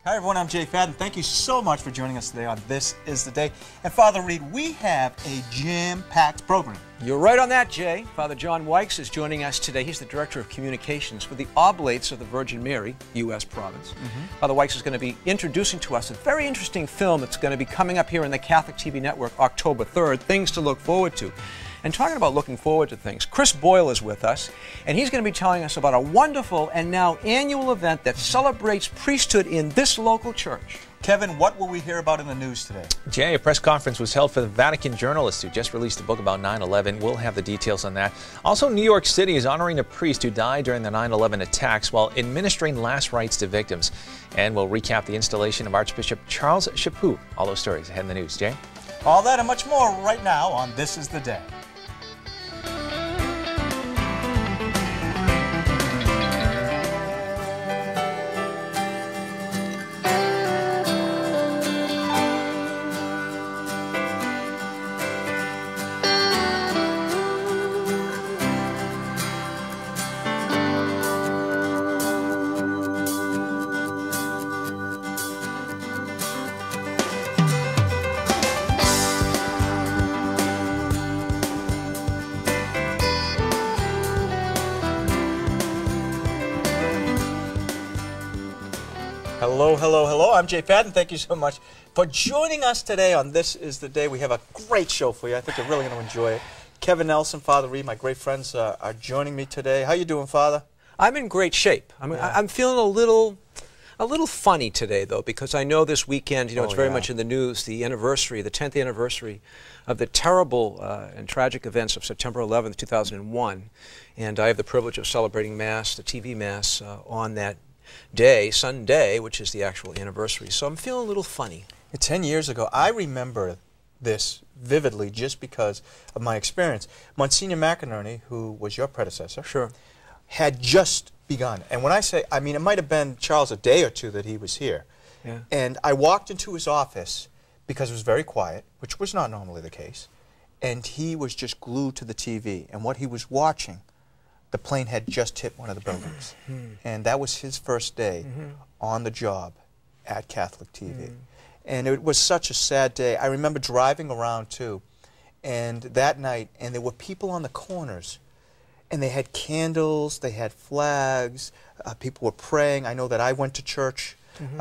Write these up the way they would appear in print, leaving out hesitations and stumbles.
Hi everyone, I'm Jay Fadden. Thank you so much for joining us today on This Is the Day. And Father Reed, we have a jam-packed program. You're right on that, Jay. Father John Wykes is joining us today. He's the Director of Communications for the Oblates of the Virgin Mary, U.S. Province. Father Wykes is going to be introducing to us a very interesting film that's going to be coming up here in the Catholic TV network October 3rd, things to look forward to. And talking about looking forward to things, Chris Boyle is with us, and he's going to be telling us about a wonderful and now annual event that celebrates priesthood in this local church. Kevin, what will we hear about in the news today? Jay, a press conference was held for the Vatican journalist who just released a book about 9/11. We'll have the details on that. Also, New York City is honoring a priest who died during the 9/11 attacks while administering last rites to victims. And we'll recap the installation of Archbishop Charles Chaput. All those stories ahead in the news. Jay? All that and much more right now on This Is the Day. Hello, hello, hello. I'm Jay Fadden. Thank you so much for joining us today on This Is the Day. We have a great show for you. I think you're really going to enjoy it. Kevin Nelson, Father Reed, my great friends are joining me today. How you doing, Father? I'm in great shape. I'm feeling a little funny today, though, because I know this weekend, it's very much in the news, the 10th anniversary of the terrible and tragic events of September 11th, 2001. And I have the privilege of celebrating Mass, the TV Mass, on that day, Sunday, which is the actual anniversary. So I'm feeling a little funny. 10 years ago, I remember this vividly just because of my experience. Monsignor McInerney, who was your predecessor, had just begun. And when I say, I mean, it might have been, Charles, a day or two that he was here. Yeah. And I walked into his office because it was very quiet, which was not normally the case. And he was just glued to the TV. And what he was watching, the plane had just hit one of the buildings. And that was his first day on the job at Catholic TV. And it was such a sad day. I remember driving around, too, and that night, and there were people on the corners, and they had candles, they had flags, people were praying. I know that I went to church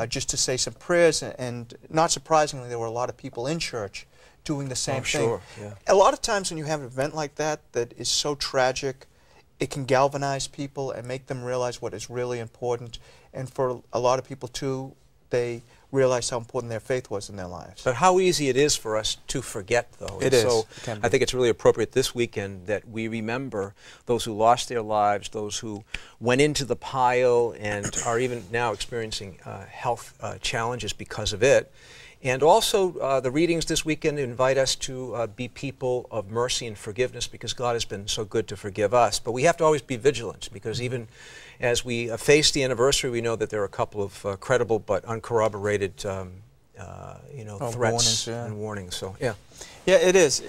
just to say some prayers, and not surprisingly, there were a lot of people in church doing the same thing. Yeah. A lot of times when you have an event like that that is so tragic, it can galvanize people and make them realize what is really important. And for a lot of people, too, they realize how important their faith was in their lives. But how easy it is for us to forget, though. It is. So I think it's really appropriate this weekend that we remember those who lost their lives, those who went into the pile and are even now experiencing health challenges because of it. And also, the readings this weekend invite us to be people of mercy and forgiveness because God has been so good to forgive us. But we have to always be vigilant because even as we face the anniversary, we know that there are a couple of credible but uncorroborated threats and warnings. So, yeah, it is.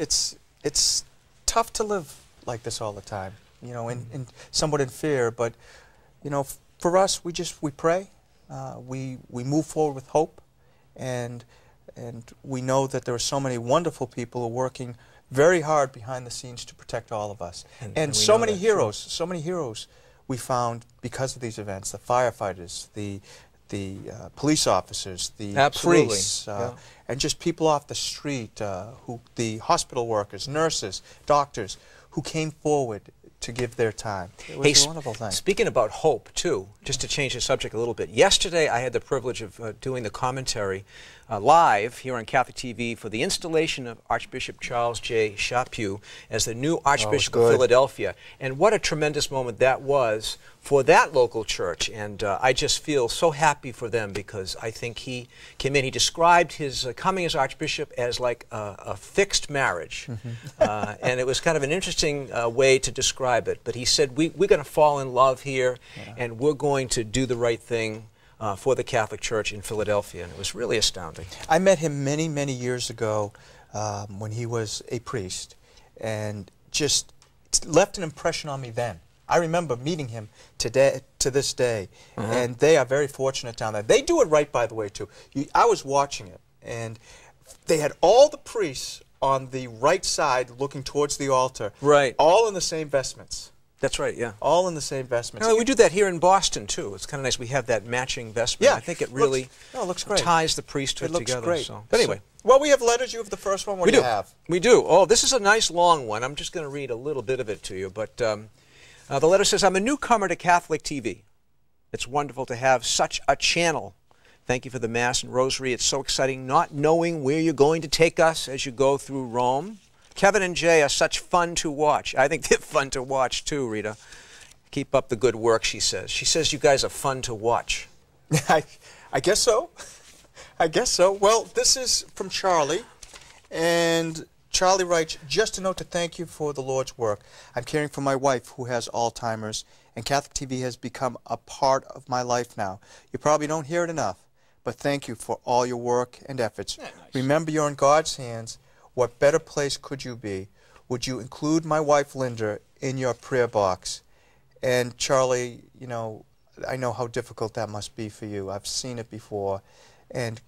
It's tough to live like this all the time, in somewhat in fear. But, for us, we pray. We move forward with hope. And we know that there are so many wonderful people who are working very hard behind the scenes to protect all of us. And so many heroes we found because of these events, the firefighters, the police officers, the priests, and just people off the street, the hospital workers, nurses, doctors, who came forward to give their time. It was a wonderful thing. Speaking about hope, too, just to change the subject a little bit, yesterday I had the privilege of doing the commentary live here on Catholic TV for the installation of Archbishop Charles J. Chaput as the new Archbishop of Philadelphia. And what a tremendous moment that was for that local church. And I just feel so happy for them because I think he came in, he described his coming as Archbishop as like a fixed marriage. And it was kind of an interesting way to describe it. But he said, we're going to fall in love here, and we're going to do the right thing for the Catholic Church in Philadelphia, and it was really astounding. I met him many, many years ago when he was a priest, and just left an impression on me then. I remember meeting him today to this day, and they are very fortunate down there. They do it right, by the way, too. I was watching it, and they had all the priests on the right side looking towards the altar, right, all in the same vestments. That's right, yeah. All in the same vestments. We do that here in Boston, too. It's kind of nice. We have that matching vestment. Yeah. I think it really looks great. ties the priesthood together. It looks great. So. But anyway. Well, we have letters. You have the first one. What do you have? We do. Oh, this is a nice long one. I'm just going to read a little bit of it to you. But the letter says, I'm a newcomer to Catholic TV. It's wonderful to have such a channel. Thank you for the Mass and Rosary. It's so exciting not knowing where you're going to take us as you go through Rome. Kevin and Jay are such fun to watch. I think they're fun to watch too, Rita. Keep up the good work, she says. She says you guys are fun to watch. I guess so. I guess so. Well, this is from Charlie, and Charlie writes, just a note to thank you for the Lord's work. I'm caring for my wife who has Alzheimer's, and Catholic TV has become a part of my life now. You probably don't hear it enough, but thank you for all your work and efforts. Nice. Remember, you're in God's hands. What better place could you be? Would you include my wife, Linda, in your prayer box? And Charlie, you know, I know how difficult that must be for you. I've seen it before. And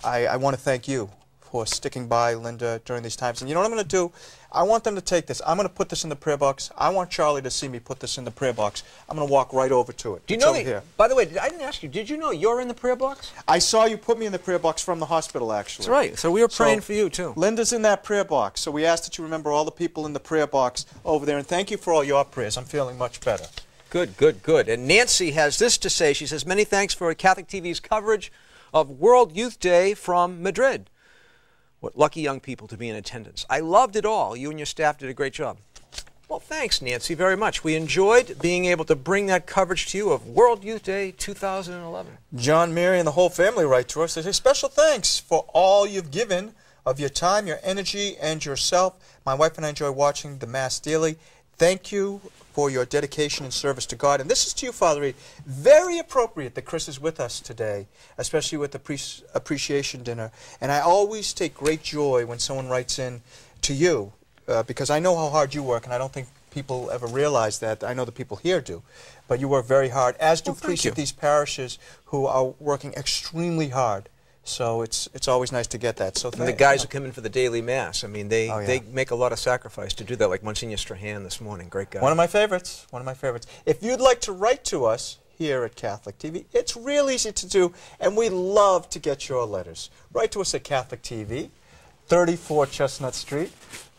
I want to thank you for sticking by Linda during these times. And you know what I'm going to do? I want them to take this. I'm going to put this in the prayer box. I want Charlie to see me put this in the prayer box. I'm going to walk right over to it. Do you know here. By the way, I didn't ask you, did you know you're in the prayer box? I saw you put me in the prayer box from the hospital, actually. That's right. So we were praying for you, too. Linda's in that prayer box. So we ask that you remember all the people in the prayer box over there. And thank you for all your prayers. I'm feeling much better. Good, good, good. And Nancy has this to say. She says, many thanks for Catholic TV's coverage of World Youth Day from Madrid. What lucky young people to be in attendance. I loved it all. You and your staff did a great job. Well, thanks, Nancy, very much. We enjoyed being able to bring that coverage to you of World Youth Day 2011. John, Mary, and the whole family write to us. They say, special thanks for all you've given of your time, your energy, and yourself. My wife and I enjoy watching the Mass daily. Thank you for your dedication and service to God. And this is to you, Father Reed. Very appropriate that Chris is with us today, especially with the appreciation dinner. And I always take great joy when someone writes in to you, because I know how hard you work, and I don't think people ever realize that. I know the people here do. But you work very hard, as do priests at these parishes who are working extremely hard. So it's always nice to get that. So and the guys who come in for the daily Mass, I mean, they make a lot of sacrifice to do that, like Monsignor Strahan this morning. Great guy. One of my favorites. One of my favorites. If you'd like to write to us here at Catholic TV, it's real easy to do, and we love to get your letters. Write to us at Catholic TV, 34 Chestnut Street,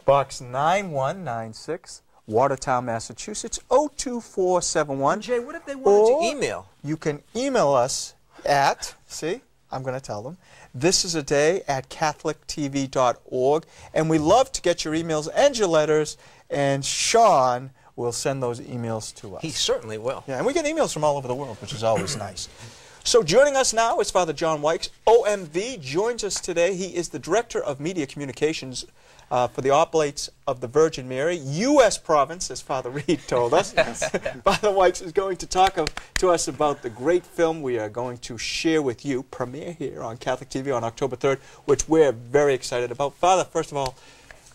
Box 9196, Watertown, Massachusetts, 02471. Jay, what if they wanted to email? You can email us at, see? I'm going to tell them. This is a day at CatholicTV.org, and we love to get your emails and your letters, and Sean will send those emails to us. He certainly will. Yeah, and we get emails from all over the world, which is always nice. So joining us now is Father John Wykes. OMV joins us today. He is the Director of Media Communications for the Oblates of the Virgin Mary, U.S. province, as Father Reed told us. Father Wykes is going to talk to us about the great film we are going to share with you, premiere here on Catholic TV on October 3rd, which we're very excited about. Father, first of all,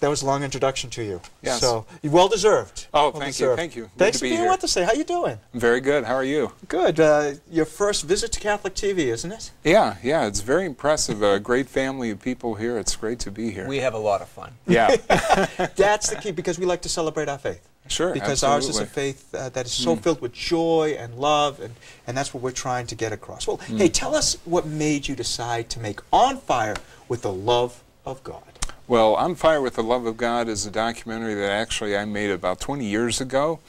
that was a long introduction to you. Yes. So, well-deserved. Oh, thank you. Thank you. Thanks for being with us today. How you doing? Very good. How are you? Good. Your first visit to Catholic TV, isn't it? Yeah, it's very impressive. A great family of people here. It's great to be here. We have a lot of fun. Yeah. That's the key, because we like to celebrate our faith. Sure, because ours is a faith that is so filled with joy and love, and that's what we're trying to get across. Well, hey, tell us what made you decide to make On Fire with the Love of God. Well, On Fire with the Love of God is a documentary that actually I made about 20 years ago.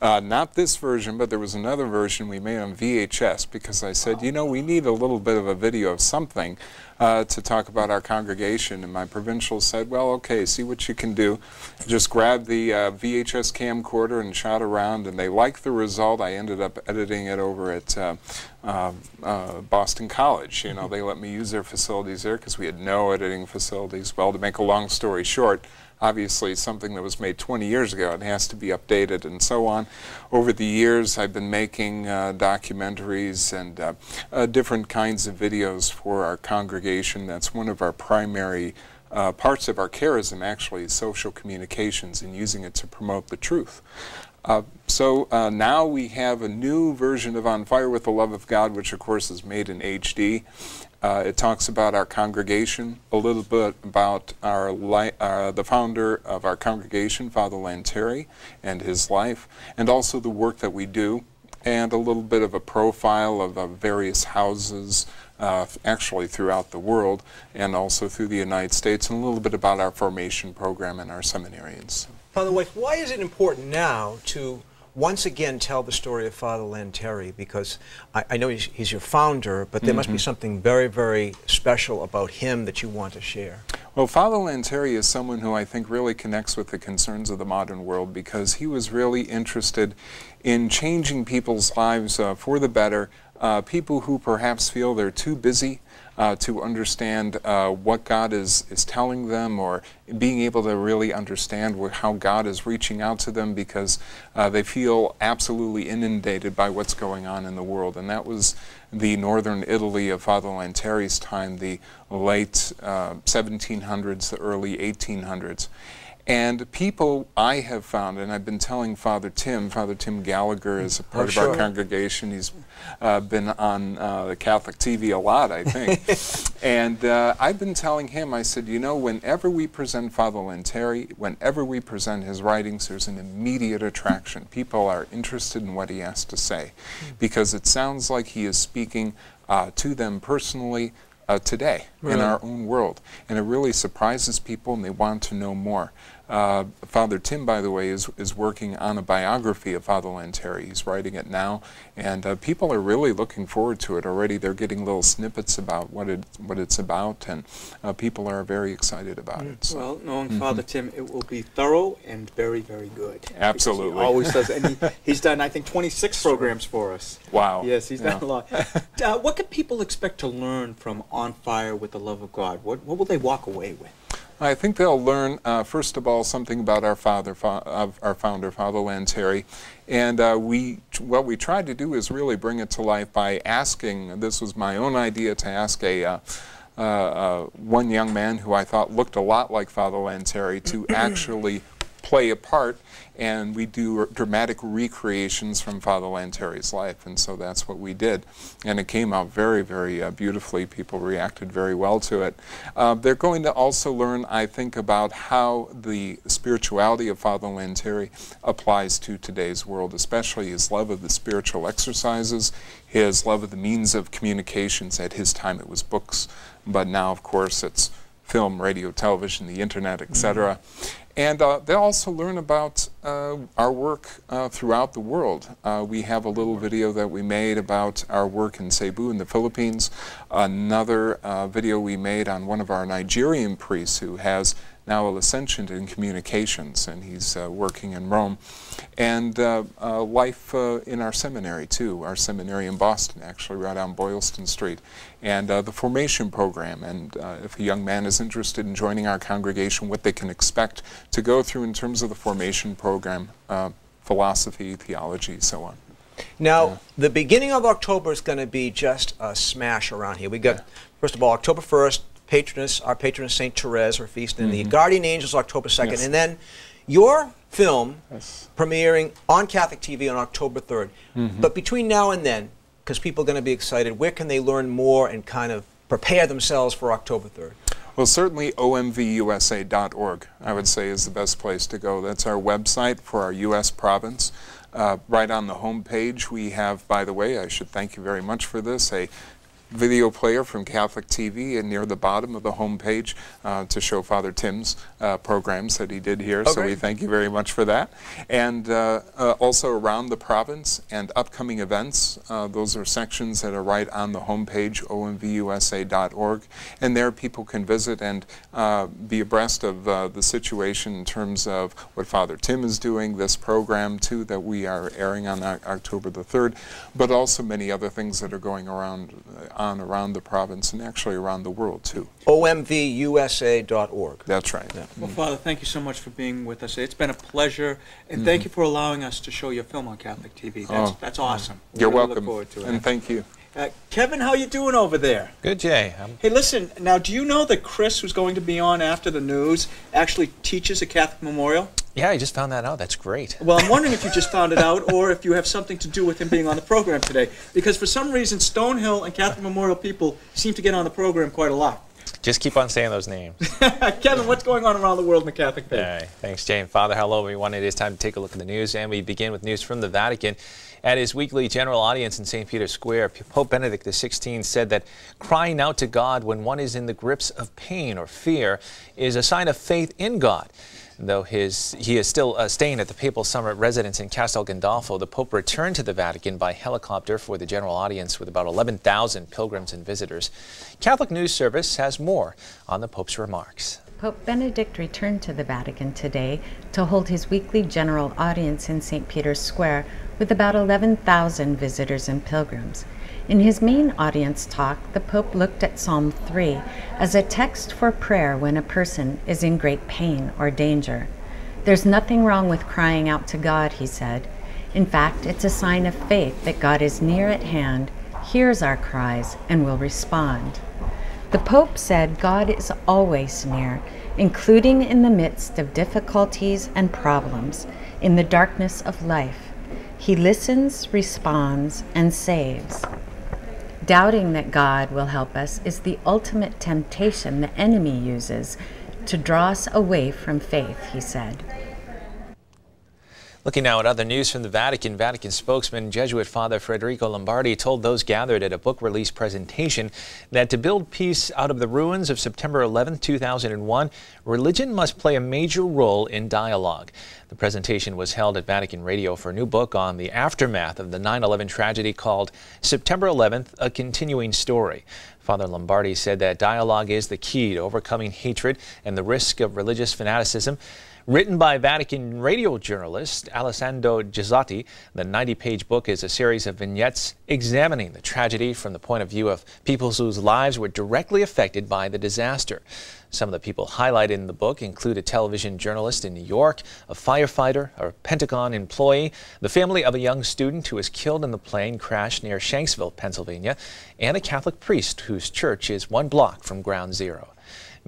Not this version, but there was another version we made on VHS, because I said, you know, we need a little bit of a video of something to talk about our congregation. And my provincial said, well, okay, see what you can do. Just grabbed the VHS camcorder and shot around, and they liked the result. I ended up editing it over at Boston College. You know, they let me use their facilities there because we had no editing facilities. Well, to make a long story short, obviously something that was made 20 years ago, it has to be updated and so on. Over the years I've been making documentaries and different kinds of videos for our congregation. That's one of our primary parts of our charism, actually, is social communications and using it to promote the truth. Now we have a new version of On Fire with the Love of God, which of course is made in HD. It talks about our congregation, a little bit about the founder of our congregation, Fatherland Terry, and his life, and also the work that we do, and a little bit of a profile of various houses actually throughout the world, and also through the United States, and a little bit about our formation program and our seminarians. Father Wykes, why is it important now to once again tell the story of Fatherland Terry? Because I know he's your founder, but there must be something very, very special about him that you want to share. Well, Fatherland Terry is someone who I think really connects with the concerns of the modern world, because he was really interested in changing people's lives for the better, people who perhaps feel they're too busy to understand what God is telling them, or being able to really understand how God is reaching out to them, because they feel absolutely inundated by what's going on in the world. And that was the northern Italy of Fatherland Terry's time, the late 1700s, the early 1800s. And people I have found, and I've been telling Father Tim Gallagher is a part of our congregation. He's been on the Catholic TV a lot, I think. And I've been telling him, I said, you know, whenever we present Fatherland Terry, whenever we present his writings, there's an immediate attraction. People are interested in what he has to say, because it sounds like he is speaking to them personally today in our own world. And it really surprises people, and they want to know more. Father Tim, by the way, is working on a biography of Fatherland Terry. He's writing it now, and people are really looking forward to it already. They're getting little snippets about what it's about, and people are very excited about it. So. Well, knowing Father Tim, it will be thorough and very, very good. Absolutely. He always does, and he's done, I think, 26 programs for us. Wow. Yes, he's done a lot. What can people expect to learn from On Fire with the Love of God? What will they walk away with? I think they'll learn, first of all, something about our founder, Fatherland Terry. And what we tried to do is really bring it to life by asking, this was my own idea, to ask one young man who I thought looked a lot like Fatherland Terry to actually play a part, and we do dramatic recreations from Fatherland Terry's life, and so that's what we did. And it came out very, very beautifully. People reacted very well to it. They're going to also learn, I think, about how the spirituality of Fatherland Terry applies to today's world, especially his love of the spiritual exercises, his love of the means of communications. At his time it was books, but now, of course, it's film, radio, television, the internet, etc. And they'll also learn about our work throughout the world. We have a little video that we made about our work in Cebu in the Philippines, another video we made on one of our Nigerian priests who has now a licentiate in communications, and he's working in Rome, and life in our seminary too, our seminary in Boston, actually right on Boylston Street, and the formation program, and if a young man is interested in joining our congregation, what they can expect to go through in terms of the formation program, philosophy, theology, so on. Now, the beginning of October is going to be just a smash around here. We got, first of all, October 1st, our patroness St. Therese, her feast, and the Guardian Angels October 2nd, and then your film premiering on Catholic TV on October 3rd. But between now and then, because people are going to be excited, where can they learn more and kind of prepare themselves for October 3rd? Well, certainly omvusa.org, I would say, is the best place to go. That's our website for our U.S. province. Right on the home page, we have, by the way, I should thank you very much for this, a video player from Catholic TV, and near the bottom of the home page to show Father Tim's programs that he did here. So we thank you very much for that. And also around the province and upcoming events, those are sections that are right on the home page, omvusa.org. And there people can visit and be abreast of the situation in terms of what Father Tim is doing, this program too that we are airing on October the 3rd, but also many other things that are going around the province and actually around the world too. omvusa.org. That's right. Yeah. Well, Father, thank you so much for being with us. It's been a pleasure, and thank you for allowing us to show your film on Catholic TV. That's awesome. You're really welcome. Look forward to it. And thank you. Kevin, how you doing over there? Good, Jay. Hey, listen, now do you know that Chris, who's going to be on after the news, actually teaches at Catholic Memorial? Yeah, I just found that out. That's great. Well, I'm wondering if you just found it out or if you have something to do with him being on the program today. Because for some reason, Stonehill and Catholic Memorial people seem to get on the program quite a lot. Just keep on saying those names. Kevin, what's going on around the world in the Catholic faith? All right. Thanks, Jane. Father, hello, everyone. It is time to take a look at the news, and we begin with news from the Vatican. At his weekly general audience in St. Peter's Square, Pope Benedict XVI said that crying out to God when one is in the grips of pain or fear is a sign of faith in God. Though he is still staying at the Papal Summit residence in Castel Gandolfo, the Pope returned to the Vatican by helicopter for the general audience with about 11,000 pilgrims and visitors. Catholic News Service has more on the Pope's remarks. Pope Benedict returned to the Vatican today to hold his weekly general audience in St. Peter's Square with about 11,000 visitors and pilgrims. In his main audience talk, the Pope looked at Psalm 3 as a text for prayer when a person is in great pain or danger. There's nothing wrong with crying out to God, he said. In fact, it's a sign of faith that God is near at hand, hears our cries, and will respond. The Pope said God is always near, including in the midst of difficulties and problems, in the darkness of life. He listens, responds, and saves. Doubting that God will help us is the ultimate temptation the enemy uses to draw us away from faith, he said. Looking now at other news from the Vatican, Vatican spokesman Jesuit Father Federico Lombardi told those gathered at a book release presentation that to build peace out of the ruins of September 11, 2001, religion must play a major role in dialogue. The presentation was held at Vatican Radio for a new book on the aftermath of the 9/11 tragedy called September 11th, A Continuing Story. Father Lombardi said that dialogue is the key to overcoming hatred and the risk of religious fanaticism. Written by Vatican radio journalist Alessandro Gisotti, the 90-page book is a series of vignettes examining the tragedy from the point of view of people whose lives were directly affected by the disaster. Some of the people highlighted in the book include a television journalist in New York, a firefighter, a Pentagon employee, the family of a young student who was killed in the plane crash near Shanksville, Pennsylvania, and a Catholic priest whose church is 1 block from Ground Zero.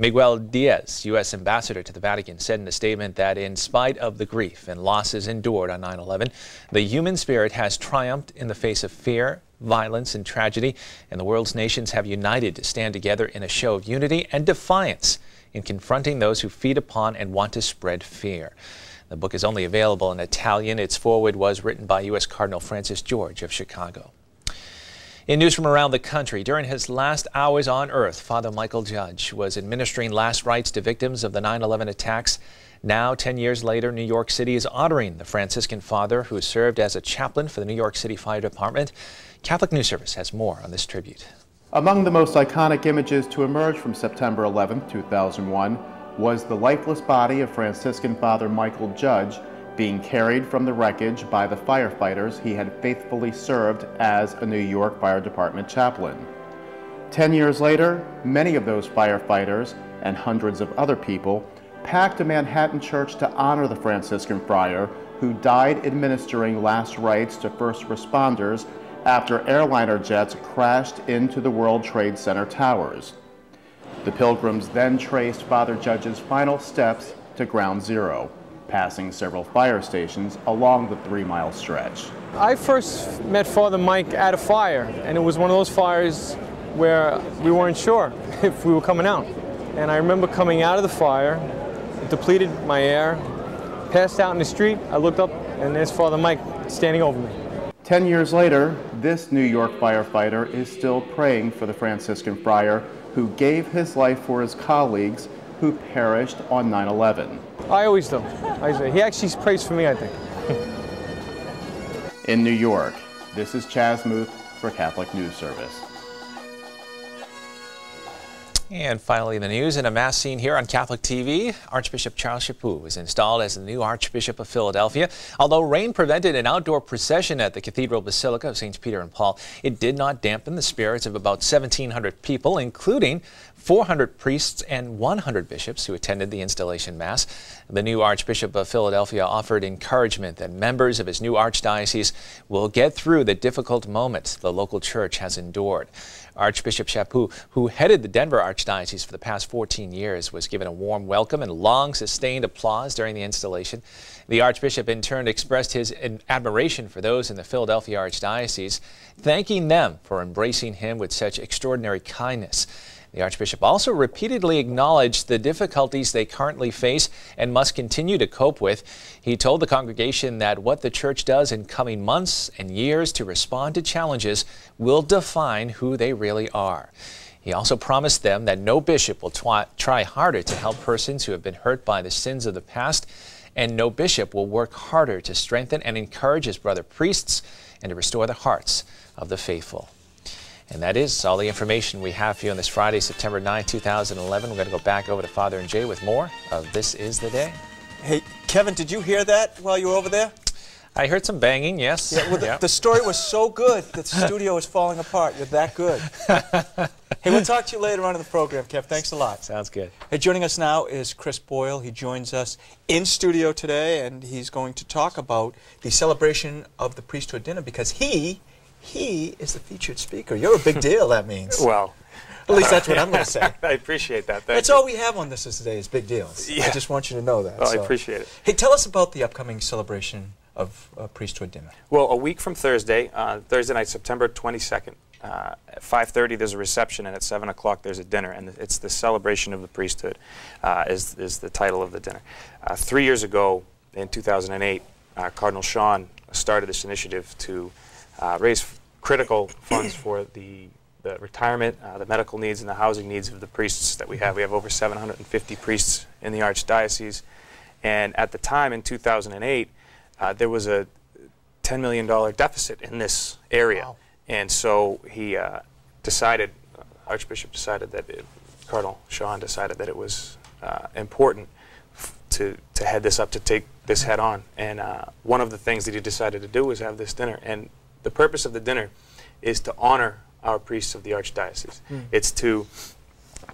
Miguel Diaz, U.S. ambassador to the Vatican, said in a statement that in spite of the grief and losses endured on 9/11, the human spirit has triumphed in the face of fear, violence, and tragedy, and the world's nations have united to stand together in a show of unity and defiance in confronting those who feed upon and want to spread fear. The book is only available in Italian. Its foreword was written by U.S. Cardinal Francis George of Chicago. In news from around the country, during his last hours on earth, Father Michael Judge was administering last rites to victims of the 9/11 attacks. Now, 10 years later, New York City is honoring the Franciscan father who served as a chaplain for the New York City Fire Department. Catholic News Service has more on this tribute. Among the most iconic images to emerge from September 11, 2001, was the lifeless body of Franciscan Father Michael Judge being carried from the wreckage by the firefighters he had faithfully served as a New York Fire Department chaplain. 10 years later, many of those firefighters and hundreds of other people packed a Manhattan church to honor the Franciscan friar who died administering last rites to first responders after airliner jets crashed into the World Trade Center towers. The pilgrims then traced Father Judge's final steps to Ground Zero, passing several fire stations along the 3-mile stretch. I first met Father Mike at a fire, and it was one of those fires where we weren't sure if we were coming out. And I remember coming out of the fire, depleted my air, passed out in the street. I looked up, and there's Father Mike standing over me. 10 years later, this New York firefighter is still praying for the Franciscan friar who gave his life for his colleagues who perished on 9/11. I always do. He actually prays for me, I think. In New York, this is Chaz Muth for Catholic News Service. And finally, the news in a mass scene here on Catholic TV. Archbishop Charles Chaput was installed as the new Archbishop of Philadelphia. Although rain prevented an outdoor procession at the Cathedral Basilica of Saints Peter and Paul, it did not dampen the spirits of about 1,700 people, including 400 priests and 100 bishops who attended the installation mass. The new Archbishop of Philadelphia offered encouragement that members of his new archdiocese will get through the difficult moments the local church has endured. Archbishop Chaput, who headed the Denver Archdiocese for the past 14 years, was given a warm welcome and long sustained applause during the installation. The Archbishop in turn expressed his admiration for those in the Philadelphia Archdiocese, thanking them for embracing him with such extraordinary kindness. The Archbishop also repeatedly acknowledged the difficulties they currently face and must continue to cope with. He told the congregation that what the Church does in coming months and years to respond to challenges will define who they really are. He also promised them that no bishop will try harder to help persons who have been hurt by the sins of the past, and no bishop will work harder to strengthen and encourage his brother priests and to restore the hearts of the faithful. And that is all the information we have for you on this Friday, September 9, 2011. We're going to go back over to Father and Jay with more of This Is the Day. Hey, Kevin, did you hear that while you were over there? I heard some banging, yes. Yeah, well, the story was so good that the studio is falling apart. You're that good. Hey, we'll talk to you later on in the program, Kev. Thanks a lot. Sounds good. Hey, joining us now is Chris Boyle. He joins us in studio today, and he's going to talk about the celebration of the priesthood dinner because he is the featured speaker. You're a big deal, that means. Well, at least that's what I'm going to say. I appreciate that. That's all we have on This Is Today is big deals. Yeah. I just want you to know that. Well, I appreciate it. Hey, tell us about the upcoming celebration of priesthood dinner. Well, a week from Thursday, Thursday night, September 22nd, at 5:30 there's a reception, and at 7 o'clock there's a dinner, and it's the celebration of the priesthood is the title of the dinner. 3 years ago, in 2008, Cardinal Sean started this initiative to raise critical funds for the retirement, the medical needs, and the housing needs of the priests that we have. We have over 750 priests in the Archdiocese. And at the time, in 2008, there was a $10 million deficit in this area. Wow. And so he decided, Archbishop decided that, Cardinal Sean decided that it was important to head this up, to take this head on. And one of the things that he decided to do was have this dinner. And the purpose of the dinner is to honor our priests of the Archdiocese. It's to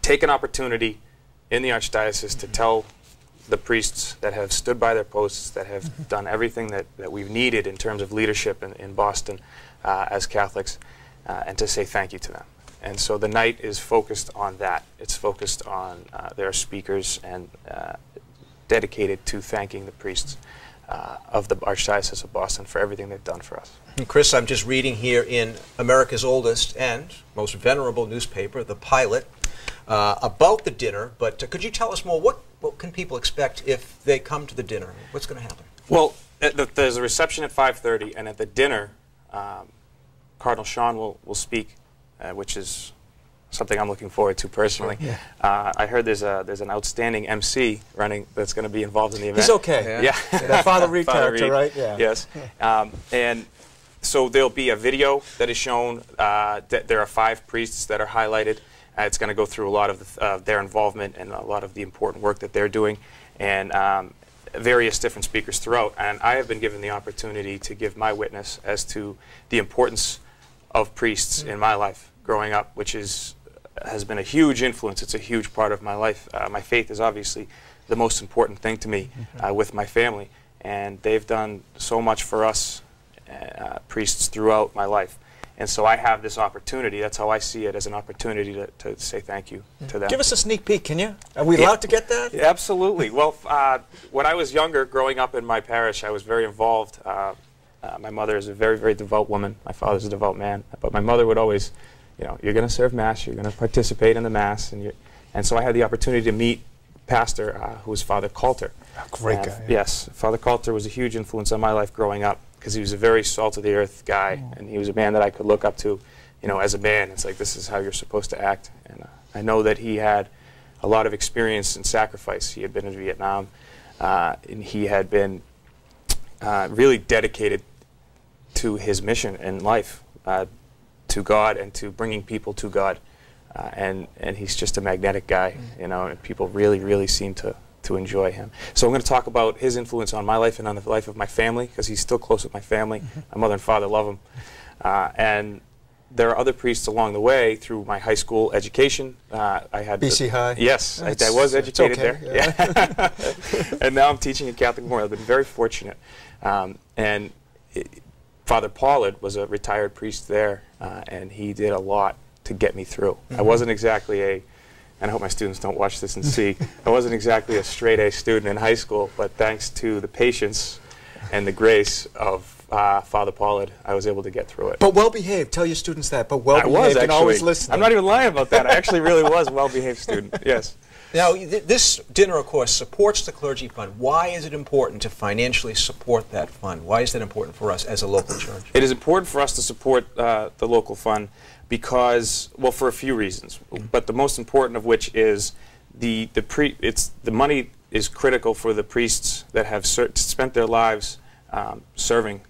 take an opportunity in the Archdiocese to tell the priests that have stood by their posts, that have done everything that we've needed in terms of leadership in Boston as Catholics, and to say thank you to them. And so the night is focused on that. It's focused on their speakers and dedicated to thanking the priests of the Archdiocese of Boston for everything they've done for us. And Chris, I'm just reading here in America's oldest and most venerable newspaper, The Pilot, about the dinner, but could you tell us more? What can people expect if they come to the dinner? What's going to happen? Well, there's a reception at 5:30, and at the dinner, Cardinal Sean will speak, which is something I'm looking forward to personally. Yeah. I heard there's an outstanding MC running that's going to be involved in the event. He's okay. Yeah. That Father Reed character, right? Yeah. Yes. And so there'll be a video that is shown. There are 5 priests that are highlighted. It's going to go through a lot of their involvement and a lot of the important work that they're doing, and various different speakers throughout. And I have been given the opportunity to give my witness as to the importance of priests in my life growing up, which has been a huge influence. It's a huge part of my life. My faith is obviously the most important thing to me with my family, and they've done so much for us priests throughout my life. And so I have this opportunity. That's how I see it, as an opportunity to say thank you to them. Give us a sneak peek, can you? Are we allowed to get that? Yeah, absolutely. Well, when I was younger, growing up in my parish, I was very involved. My mother is a very, very devout woman. My father's a devout man. But my mother would always, you're going to serve Mass, you're going to participate in the Mass. And so I had the opportunity to meet pastor who was Father Coulter. A great guy. Yeah. Yes. Father Coulter was a huge influence on my life growing up, because he was a very salt-of-the-earth guy, and he was a man that I could look up to, as a man. It's like, this is how you're supposed to act. And I know that he had a lot of experience in sacrifice. He had been in Vietnam, and he had been really dedicated to his mission in life, to God and to bringing people to God. And he's just a magnetic guy, and people really, really seem to enjoy him. So I'm going to talk about his influence on my life and on the life of my family, because he's still close with my family. My mother and father love him. And there are other priests along the way through my high school education. I had BC High? Yes, I was educated okay, there. Yeah. And now I'm teaching at Catholic Memorial. I've been very fortunate. Father Pollard was a retired priest there, and he did a lot get me through. I wasn't exactly and I hope my students don't watch this and see, I wasn't exactly a straight A student in high school, but thanks to the patience and the grace of Father Pollard, I was able to get through it. But well-behaved. Tell your students that. But well-behaved. I was, actually. And always listening. I'm not even lying about that. I actually really was a well-behaved student, yes. Now, this dinner, of course, supports the Clergy Fund. Why is it important to financially support that fund? Why is that important for us as a local church? It is important for us to support the local fund because, well, for a few reasons. But the most important of which is the money is critical for the priests that have spent their lives serving,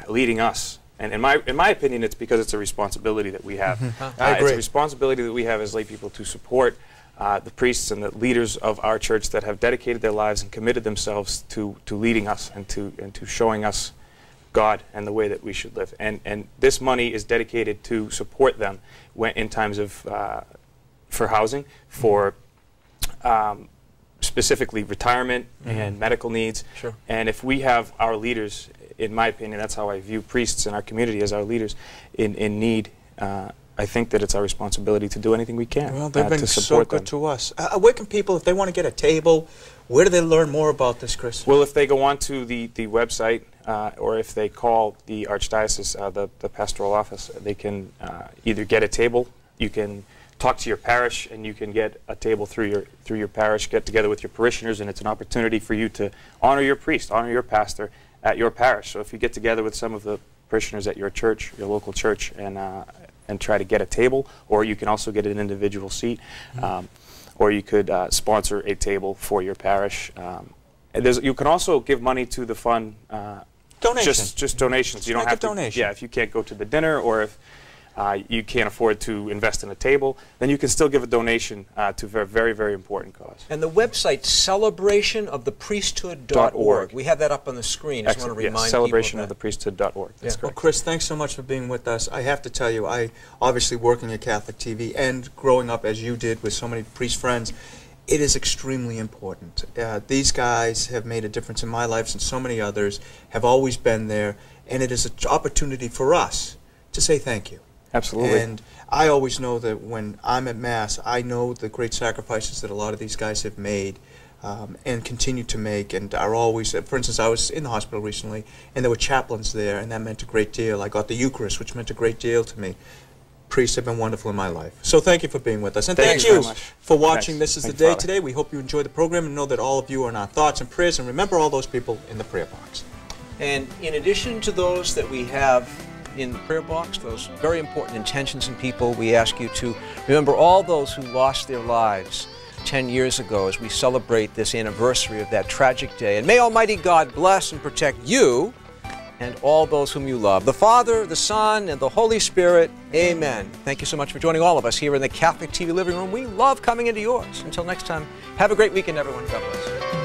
leading us. And in my opinion, it's because it's a responsibility that we have. I agree. It's a responsibility that we have as lay people to support the priests and the leaders of our church that have dedicated their lives and committed themselves to leading us and to showing us God and the way that we should live. And this money is dedicated to support them in times of for housing, for specifically retirement and medical needs. Sure. And if we have our leaders, in my opinion, that's how I view priests in our community, as our leaders in need. I think that it's our responsibility to do anything we can Well, they've been to so support good them. to us. Where can people, if they want to get a table, where do they learn more about this, Chris? Well, if they go on to the website or if they call the Archdiocese, the pastoral office, they can either get a table, you can talk to your parish, and you can get a table through your parish, get together with your parishioners, and it's an opportunity for you to honor your priest, honor your pastor at your parish. So if you get together with some of the parishioners at your church, your local church, and try to get a table, or you can also get an individual seat, or you could sponsor a table for your parish. You can also give money to the fund. Donations. Just donations. You don't have to. Donation. Yeah, if you can't go to the dinner, or if you can't afford to invest in a table, then you can still give a donation to a very, very important cause. And the website, celebrationofthepriesthood.org. We have that up on the screen. I just want to remind people of that. Celebrationofthepriesthood.org. That's Well, correct. Chris, thanks so much for being with us. I have to tell you, I obviously working at Catholic TV and growing up as you did with so many priest friends, it is extremely important. These guys have made a difference in my life, and so many others have always been there, and it is an opportunity for us to say thank you. Absolutely. And I always know that when I'm at Mass, I know the great sacrifices that a lot of these guys have made and continue to make, and are always, for instance, I was in the hospital recently, and there were chaplains there, and that meant a great deal. I got the Eucharist, which meant a great deal to me. Priests have been wonderful in my life. So thank you for being with us. And thank you for watching. This is the day today. We hope you enjoy the program and know that all of you are in our thoughts and prayers, and remember all those people in the prayer box. And in addition to those that we have in the prayer box, those very important intentions in people, we ask you to remember all those who lost their lives 10 years ago as we celebrate this anniversary of that tragic day. And may Almighty God bless and protect you and all those whom you love. The Father, the Son, and the Holy Spirit. Amen. Thank you so much for joining all of us here in the Catholic TV living room. We love coming into yours. Until next time, have a great weekend, everyone. God bless.